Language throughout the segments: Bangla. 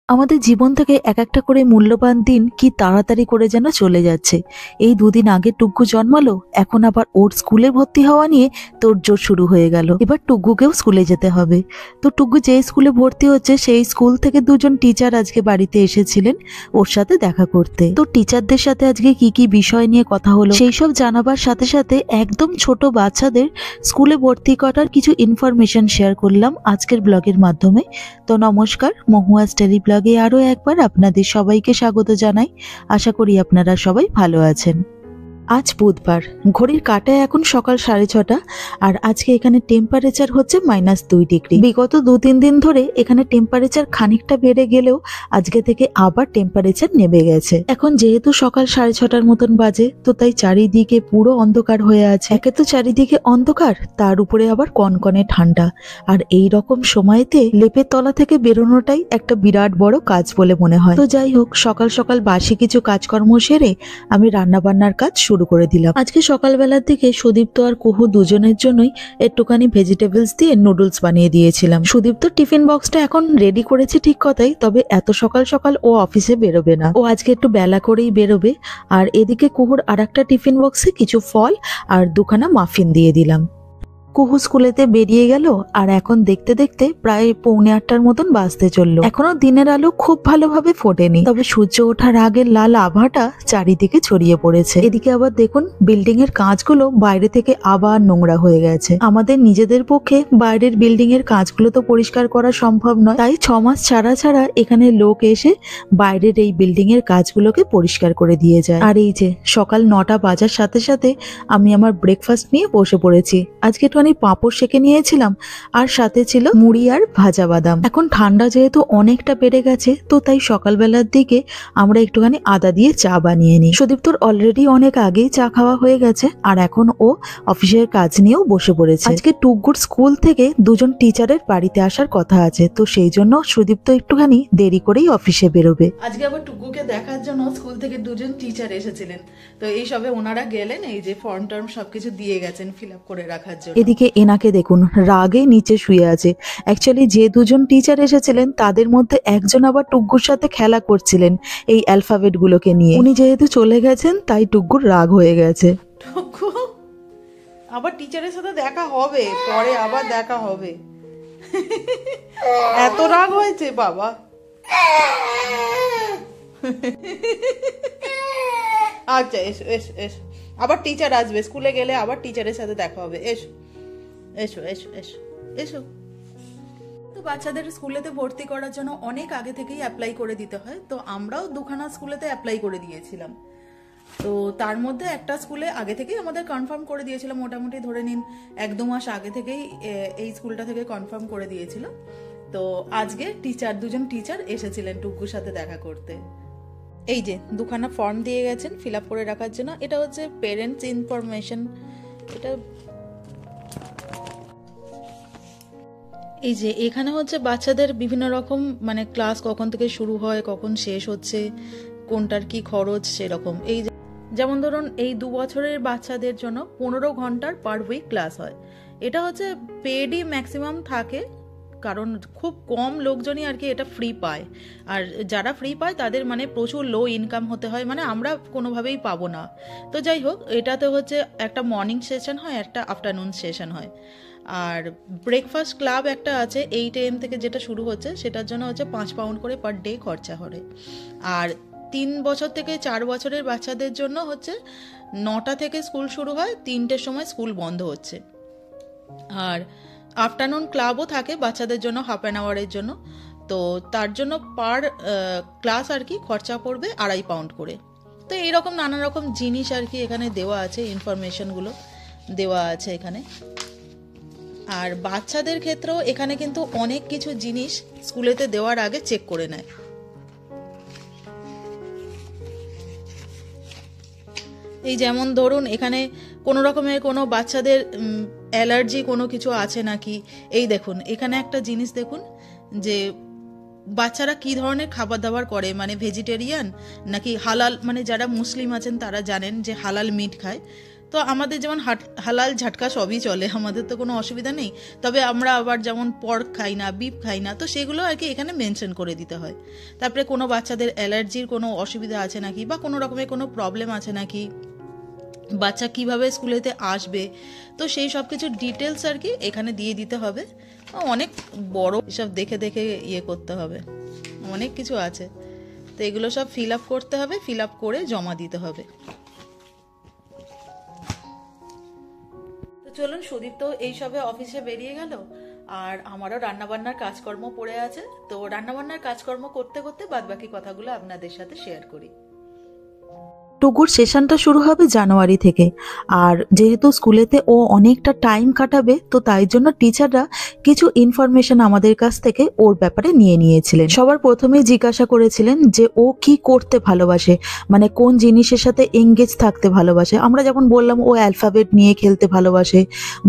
আমাদের জীবন থেকে এক একটা করে মূল্যবান দিন কি তাড়াতাড়ি করে যেন চলে যাচ্ছে। এই দুদিন আগে টুগ্গু জন্মালো, এখন আবার ওর স্কুলে ভর্তি হওয়া নিয়ে তোড়জোড় শুরু হয়ে গেল। এবার টুগ্গুকেও স্কুলে যেতে হবে। তো টুগ্গু যে স্কুলে ভর্তি হচ্ছে সেই স্কুল থেকে দুজন টিচার আজকে বাড়িতে এসেছিলেন ওর সাথে দেখা করতে। তো টিচারদের সাথে আজকে কি কি বিষয় নিয়ে কথা হলো সেই সব জানাবার সাথে সাথে একদম ছোট বাচ্চাদের স্কুলে ভর্তি করার কিছু ইনফরমেশন শেয়ার করলাম আজকের ব্লগের মাধ্যমে। তো নমস্কার, মহুয়াস ডেইলি ব্লগে আরো একবার আপনাদের সবাইকে স্বাগত জানাই। আশা করি আপনারা সবাই ভালো আছেন। আজ বুধবার, ঘড়ির কাঁটায় এখন সকাল 6:30 আর আজকে এখানে টেম্পারেচার হচ্ছে -2 ডিগ্রি। বিগত 2-3 দিন ধরে এখানে টেম্পারেচার খানিকটা বেড়ে গেলেও আজকে থেকে আবার টেম্পারেচার নেমে গেছে। এখন যেহেতু সকাল 6:30টার মতন বাজে, তো তাই চারিদিকে পুরো অন্ধকার হয়ে আছে। একে তো চারিদিকে অন্ধকার, তার উপরে আবার কনকনে ঠান্ডা। আর এই রকম সময়তে লেপের তলা থেকে বেরোনোটাই একটা বিরাট বড় কাজ বলে মনে হয়। তো যাই হোক, সকাল সকাল বাসি কিছু কাজকর্ম সেরে আমি রান্না বান্নার কাজ শুরু করে দিলাম। আজকে সকালবেলার দিকে সুদীপ্ত আর কুহু দুজনের জন্যই একটুখানি ভেজিটেবলস দিয়ে নুডলস বানিয়ে দিয়েছিলাম। সুদীপ্ত টিফিন বক্সটা এখন রেডি করেছে ঠিক কথাই, তবে এত সকাল সকাল ও অফিসে বেরোবে না, ও আজকে একটু বেলা করেই বেরোবে। আর এদিকে কুহুর আরেকটা টিফিন বক্সে কিছু ফল আর দুখানা মাফিন দিয়ে দিলাম। কুহু স্কুলেতে বেরিয়ে গেল আর এখন দেখতে দেখতে প্রায় 7:45টার মতন বাজতে চললো। এখনো দিনের আলো খুব ভালোভাবে ফোটেনি, তবে সূর্য ওঠার আগের লাল আভাটা চারিদিকে ছড়িয়ে পড়েছে। এদিকে আবার দেখুন, বিল্ডিং এর কাঁচগুলো বাইরে থেকে আবার নোংরা হয়ে গেছে। আমাদের নিজেদের পক্ষে বাইরের বিল্ডিং এর কাঁচগুলো তো পরিষ্কার করা সম্ভব নয়, তাই 6 মাস ছাড়া ছাড়া এখানে লোক এসে বাইরের এই বিল্ডিং এর কাঁচগুলোকে পরিষ্কার করে দিয়ে যায়। আর এই যে সকাল 9টা বাজার সাথে সাথে আমি আমার ব্রেকফাস্ট নিয়ে বসে পড়েছি। আজকে একটু পাঁপড় সেঁকে নিয়েছিলাম আর সাথে ছিল মুড়ি আর ভাজা বাদাম। এখন ঠান্ডা যেহেতু অনেকটা বেড়ে গেছে, তো তাই সকালবেলার দিকে আমরা একটুখানি আদা দিয়ে চা বানিয়ে নিই। সুদীপ্তর অলরেডি অনেক আগেই চা খাওয়া হয়ে গেছে আর এখন ও অফিসের কাজ নিয়েও বসে পড়েছে। আজকে টুগ্গুর স্কুল থেকে দুজন টিচারের বাড়িতে আসার কথা আছে, তো সেই জন্য সুদীপ্ত একটুখানি দেরি করেই অফিসে বেরোবে। আজকে আবার টুগ্গুকে দেখার জন্য স্কুল থেকে দুজন টিচার এসেছিলেন। তো এই সবে ওনারা গেলেন, এই যে ফর্ম টার্ম সবকিছু দিয়ে গেছেন ফিল আপ করে রাখার জন্য। এদিকে এনাকে দেখুন, রাগে নিচে শুয়ে আছে। অ্যাকচুয়ালি যে দুজন টিচার এসেছিলেন তাদের মধ্যে একজন আবার টুগ্গুর সাথে খেলা করছিলেন এই অ্যালফাবেট গুলোকে নিয়ে। উনি যেহেতু চলে গেছেন তাই টুগ্গুর রাগ হয়ে গেছে। টুগ্গু আবার টিচারের সাথে দেখা হবে, পরে আবার দেখা হবে। এত রাগ হয়েছে বাবা। আচ্ছা এসো এসো এসো, আবার টিচার আসবে, স্কুলে গেলে আবার টিচারের সাথে দেখা হবে। এসো এসো এসো এসো এসো। তো বাচ্চাদের স্কুলেতে ভর্তি করার জন্য অনেক আগে থেকেই অ্যাপ্লাই করে দিতে হয়। তো আমরাও দুখানা স্কুলেতে অ্যাপ্লাই করে দিয়েছিলাম। তো তার মধ্যে একটা স্কুলে আগে থেকেই আমাদের কনফার্ম করে দিয়েছিল, মোটামুটি ধরে নিন 1-2 মাস আগে থেকেই এই স্কুলটা থেকে কনফার্ম করে দিয়েছিল। তো আজকে দুজন টিচার এসেছিলেন টুগ্গুর সাথে দেখা করতে। এই যে দুখানা ফর্ম দিয়ে গেছেন ফিল আপ করে রাখার জন্য। এটা হচ্ছে পেরেন্টস ইনফরমেশন। এটা এই যে এখানে হচ্ছে বাচ্চাদের বিভিন্ন রকম মানে ক্লাস কখন থেকে শুরু হয়, কখন শেষ হচ্ছে, কোনটার কি খরচ সেরকম। এই যেমন ধরুন এই 2 বছরের বাচ্চাদের জন্য 15 ঘন্টার পার উইক ক্লাস হয়। এটা হচ্ছে পেডই ম্যাক্সিমাম থাকে, কারণ খুব কম লোকজনই আর কি এটা ফ্রি পায়। আর যারা ফ্রি পায় তাদের মানে প্রচুর লো ইনকাম হতে হয়, মানে আমরা কোনোভাবেই পাবো না। তো যাই হোক, এটাতে হচ্ছে একটা মর্নিং সেশন হয়, একটা আফটারনুন সেশন হয়। আর ব্রেকফাস্ট ক্লাব একটা আছে 8 AM থেকে, যেটা শুরু হচ্ছে সেটার জন্য হচ্ছে 5 পাউন্ড করে পার ডে খরচা করে। আর 3 বছর থেকে 4 বছরের বাচ্চাদের জন্য হচ্ছে 9টা থেকে স্কুল শুরু হয়, 3টের সময় স্কুল বন্ধ হচ্ছে। আর আফটারনুন ক্লাবও থাকে বাচ্চাদের জন্য হাফ অ্যান আওয়ারের জন্য। তো তার জন্য পার ক্লাস আর কি খরচা পড়বে 2.5 পাউন্ড করে। তো এইরকম নানা রকম জিনিস আর কি এখানে দেওয়া আছে, ইনফরমেশনগুলো দেওয়া আছে এখানে। আর বাচ্চাদের ক্ষেত্রেও এখানে কিন্তু অনেক কিছু জিনিস স্কুলেতে দেওয়ার আগে চেক করে নেয়। এই যেমন ধরুন এখানে কোনো রকমের কোনো বাচ্চাদের অ্যালার্জি কোনো কিছু আছে নাকি। এই দেখুন এখানে একটা জিনিস দেখুন যে বাচ্চারা কি ধরনের খাবার দাবার করে, মানে ভেজিটেরিয়ান নাকি হালাল, মানে যারা মুসলিম আছেন তারা জানেন যে হালাল মিট খায়। তো তো আমাদের যেমন হালাল ঝাটকা সবই চলে, আমাদের তো কোনো অসুবিধা নেই। তবে আমরা আবার যেমন পর্ক খাই না, বিফ খাই না, তো সেগুলো আর কি এখানে মেনশন করে দিতে হয়। তারপরে কোনো বাচ্চাদের অ্যালার্জির কোনো অসুবিধা আছে নাকি, বা কোনো রকমের কোনো প্রবলেম আছে নাকি, বাচ্চা কিভাবে স্কুলেতে আসবে, তো সেই সব কিছু ডিটেলস আর কি এখানে দিয়ে দিতে হবে। অনেক বড়, এসব দেখে দেখে ইয়ে করতে হবে, অনেক কিছু আছে। তো এগুলো সব ফিল আপ করতে হবে, ফিল আপ করে জমা দিতে হবে। তো চলুন, সুদীপ তো এইসবে অফিসে বেরিয়ে গেল, আর আমারও রান্নাবান্নার কাজকর্ম পড়ে আছে। তো রান্নাবান্নার কাজকর্ম করতে করতে বাদবাকি কথাগুলো আপনাদের সাথে শেয়ার করি। টুকুর সেশনটা শুরু হবে জানুয়ারি থেকে, আর যেহেতু স্কুলেতে ও অনেকটা টাইম কাটাবে, তো তাই জন্য টিচাররা কিছু ইনফরমেশন আমাদের কাছ থেকে ওর ব্যাপারে নিয়ে নিয়েছিলেন। সবার প্রথমেই জিজ্ঞাসা করেছিলেন যে ও কি করতে ভালোবাসে, মানে কোন জিনিসের সাথে এঙ্গেজ থাকতে ভালোবাসে। আমরা যেমন বললাম ও অ্যালফাবেট নিয়ে খেলতে ভালোবাসে,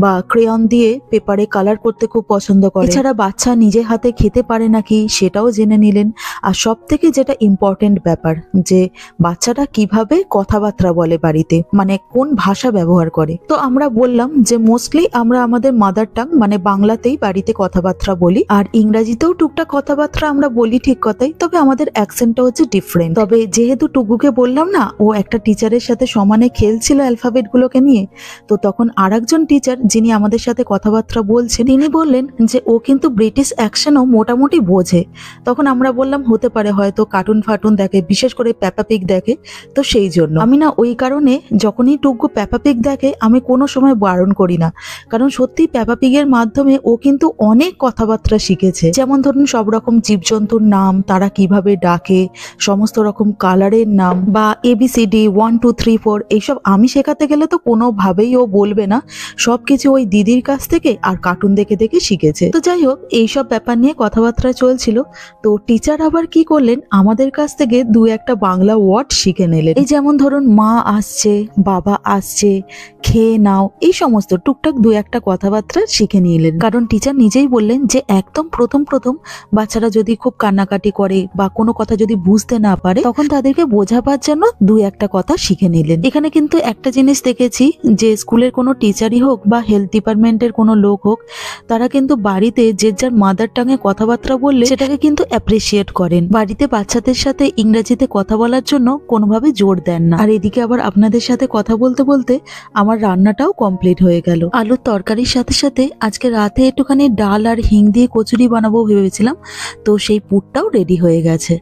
বা ক্রেয়ন দিয়ে পেপারে কালার করতে খুব পছন্দ করে। এছাড়া বাচ্চা নিজে হাতে খেতে পারে নাকি সেটাও জেনে নিলেন। আর সব থেকে যেটা ইম্পর্টেন্ট ব্যাপার, যে বাচ্চাটা কিভাবে কথাবার্তা বলে বাড়িতে, মানে কোন ভাষা ব্যবহার করে। তো আমরা বললাম যে মোস্টলি আমরা আমাদের মাদার টাং মানে বাংলাতেই বাড়িতে কথাবার্তা বলি, আর ইংরাজিতেও টুকটাক কথাবার্তা আমরা বলি ঠিক কথাই, তবে আমাদের অ্যাকসেন্টটা হচ্ছে ডিফারেন্ট। তবে যেহেতু টুকুকে বললাম না ও একটা টিচারের সাথে সমানে খেলছিল অ্যালফাবেট গুলোকে নিয়ে, তো তখন আরেকজন টিচার যিনি আমাদের সাথে কথাবার্তা বলছেন তিনি বললেন যে ও কিন্তু ব্রিটিশ অ্যাকশনও মোটামুটি বোঝে। তখন আমরা বললাম হতে পারে, হয়তো কার্টুন ফাটুন দেখে, বিশেষ করে পেপা পিগ দেখে, তো সেই জন্য আমি না ওই কারণে যখনই টুকু পেপা পিগ দেখে আমি কোনো সময় বারণ করি না, কারণ সত্যি পেপা পিগের মাধ্যমে ও কিন্তু অনেক কথাবার্তা শিখেছে। যেমন ধরুন সব রকম জীবজন্তুর নাম, তারা কিভাবে ডাকে, সমস্ত রকম কালারের নাম, বা ABCD 1 2 3 4 এইসব আমি শেখাতে গেলে তো কোনোভাবেই ও বলবে না, সবকিছু ওই দিদির কাছ থেকে আর কার্টুন দেখে দেখে শিখেছে। তো যাই হোক, এইসব ব্যাপার নিয়ে কথাবার্তা চলছিল। তো টিচার আবার কি করলেন, আমাদের কাছ থেকে দু একটা বাংলা ওয়ার্ড শিখে নিলেন। এই যেমন ধরুন মা আসছে, বাবা আসছে, খেয়ে নাও, এই সমস্ত টুকটাক দু একটা কথাবার্তা শিখে নিলেন। কারণ টিচার নিজেই বললেন যে একদম প্রথম প্রথম বাচ্চারা যদি খুব কান্নাকাটি করে বা কোনো কথা যদি বুঝতে না পারে, তখন তাদেরকে বোঝাবার জন্য দু একটা কথা শিখে নিলেন। এখানে কিন্তু একটা জিনিস দেখেছি যে স্কুলের কোনো টিচারই হোক বা হেলথ ডিপার্টমেন্টের কোনো লোক হোক, তারা কিন্তু বাড়িতে যে যার মাদার টাঙে কথাবার্তা বললে সেটাকে কিন্তু অ্যাপ্রিসিয়েট করেন। বাড়িতে বাচ্চাদের সাথে ইংরেজিতে কথা বলার জন্য কোনোভাবে জোর দেন না। আর এদিকে আবার আপনাদের সাথে কথা বলতে বলতে আমার রান্নাটাও কমপ্লিট হয়ে গেল। আলুর তরকারির সাথে সাথে আজকে রাতে একটুখানি ডাল আর হিং দিয়ে কচুরি বানাবো ভেবেছিলাম, তো সেই পুরটাও রেডি হয়ে গেছে।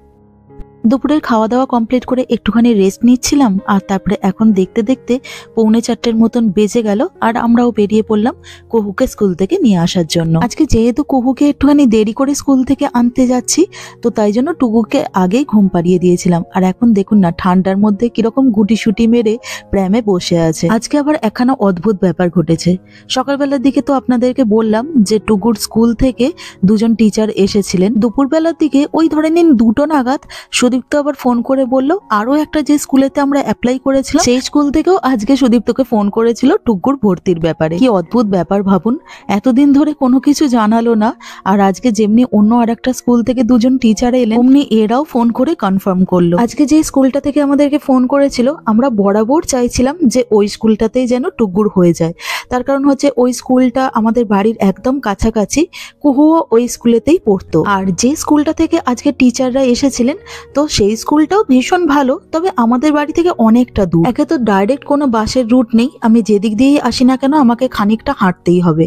দুপুরের খাওয়া দাওয়া কমপ্লিট করে একটুখানি রেস্ট নিচ্ছিলাম, আর তারপরে এখন দেখতে দেখতে 3:45 মতন বেজে গেল, আর আমরাও বেরিয়ে পড়লাম কুহুকে স্কুল থেকে নিয়ে আসার জন্য। আজকে যেহেতু কুহুকে একটুখানি দেরি করে স্কুল থেকে আনতে যাচ্ছি, তো তাই জন্য টুকুকে আগেই ঘুম পাড়িয়ে দিয়েছিলাম। আর এখন দেখুন না, ঠান্ডার মধ্যে কিরকম গুটিসুটি মেরে প্র্যামে বসে আছে। আজকে আবার একখানা অদ্ভুত ব্যাপার ঘটেছে। সকালবেলার দিকে তো আপনাদেরকে বললাম যে টুকুর স্কুল থেকে দুজন টিচার এসেছিলেন। দুপুরবেলার দিকে ওই ধরে নিন 2টো নাগাদ সুদীপ্ত আবার ফোন করে বলল আরো একটা যে স্কুলেতে আমরা অ্যাপ্লাই করেছিলাম সেই স্কুল থেকেও আজকে সুদীপ্তকে ফোন করেছিল টুকুর ভর্তির ব্যাপারে। কি অদ্ভুত ব্যাপার ভাবুন, এতদিন ধরে কোনো কিছু জানালো না, আর আজকে যেমনি অন্য আর একটা স্কুল থেকে দুজন টিচার এলেন, অমনি এরাও ফোন করে কনফার্ম করলো। আজকে যে স্কুলটা থেকে আমাদেরকে ফোন করেছিল, আমরা বরাবর চাইছিলাম যে ওই স্কুলটাতেই যেন টুকুর হয়ে যায়। তার কারণ হচ্ছে ওই স্কুলটা আমাদের বাড়ির একদম কাছাকাছি, কুহুও ওই স্কুলেতেই পড়তো। আর যে স্কুলটা থেকে আজকে টিচাররা এসেছিলেন, তো সেই স্কুলটাও ভীষণ ভালো, তবে আমাদের বাড়ি থেকে অনেকটা দূর। একে তো ডাইরেক্ট কোনো বাসের রুট নেই, আমি যেদিক দিয়েই আসি না কেন আমাকে খানিকটা হাঁটতেই হবে,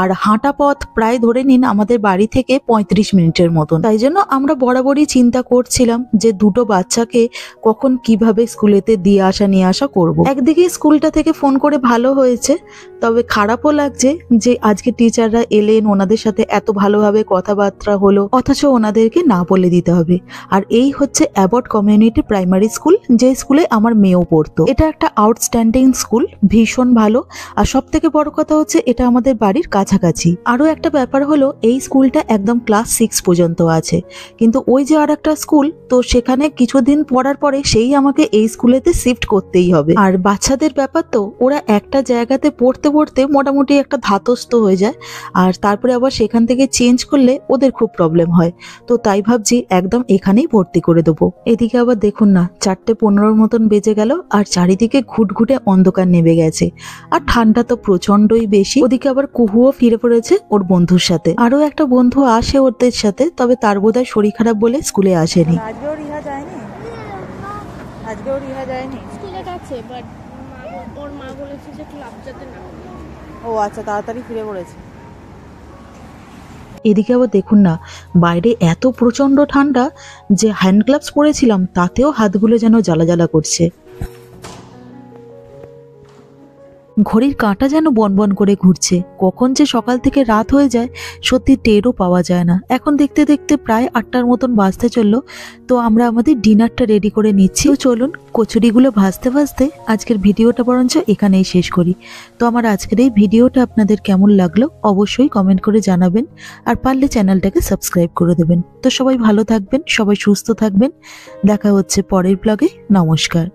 আর হাঁটা পথ প্রায় ধরে নিন আমাদের বাড়ি থেকে 35 মিনিটের মতন। তাই জন্য আমরা বরাবরই চিন্তা করছিলাম যে দুটো বাচ্চাকে কখন কিভাবে স্কুলেতে দিয়ে আসা নিয়ে আসা করব। একদিকে স্কুলটা থেকে ফোন করে ভালো হয়েছে, তবে খারাপও লাগছে যে আজকে টিচাররা এলেন, ওনাদের সাথে এত ভালোভাবে কথাবার্তা হলো, অথচ ওনাদেরকে না বলে দিতে হবে। আর এই হচ্ছে অ্যাবট কমিউনিটি প্রাইমারি স্কুল, যে স্কুলে আমার মেয়েও পড়তো। এটা একটা আউটস্ট্যান্ডিং স্কুল, ভীষণ ভালো। আর সব থেকে বড় কথা হচ্ছে এটা আমাদের বাড়ির কাছাকাছি। আরো একটা ব্যাপার হলো এই স্কুলটা একদম ক্লাস 6 পর্যন্ত আছে, কিন্তু ওই যে আর একটা স্কুল, তো সেখানে কিছুদিন পড়ার পরে সেই আমাকে এই স্কুলেতে শিফট করতেই হবে। আর বাচ্চাদের ব্যাপার তো, ওরা একটা জায়গাতে পড়তে পড়তে পড়তে মোটামুটি একটা ধাতস্থ হয়ে যায়, আর তারপরে আবার সেখান থেকে চেঞ্জ করলে ওদের খুব প্রবলেম হয়। তো তাই ভাবছি একদম এখানেই ভর্তি করে দেবো। এদিকে আবার দেখুন না, 4:15 মতন বেজে গেল আর চারিদিকে ঘুটঘুটে অন্ধকার নেমে গেছে, আর ঠান্ডা তো প্রচন্ডই বেশি। ওদিকে আবার কুহুও ফিরে পড়েছে ওর বন্ধুর সাথে। আরো একটা বন্ধু আসে ওদের সাথে, তবে তার বোধহয় শরীর খারাপ বলে স্কুলে আসেনি। আজকেও রিহা যায়নি? আজকেও রিহা যায়নি? স্কুলে গেছে, বাট ওর মা বলেছে যে ক্লাব যেতে না। ও আচ্ছা, তাড়াতাড়ি ফিরে পড়েছে। এদিকে আবার দেখুন না, বাইরে এত প্রচন্ড ঠান্ডা যে হ্যান্ড গ্লাভস পরেছিলাম তাতেও হাতগুলো যেন জ্বালা জ্বালা করছে। ঘড়ির কাঁটা যেন বনবন করে ঘুরছে, কখন যে সকাল থেকে রাত হয়ে যায় সত্যি টেরও পাওয়া যায় না। এখন দেখতে দেখতে প্রায় 8টার মতন বাজতে চললো। তো আমরা আমাদের ডিনারটা রেডি করে নিচ্ছি। তো চলুন কচুরিগুলো ভাজতে ভাজতে আজকের ভিডিওটা বরঞ্চ এখানেই শেষ করি। তো আমার আজকের এই ভিডিওটা আপনাদের কেমন লাগলো অবশ্যই কমেন্ট করে জানাবেন, আর পারলে চ্যানেলটাকে সাবস্ক্রাইব করে দেবেন। তো সবাই ভালো থাকবেন, সবাই সুস্থ থাকবেন। দেখা হচ্ছে পরের ব্লগে। নমস্কার।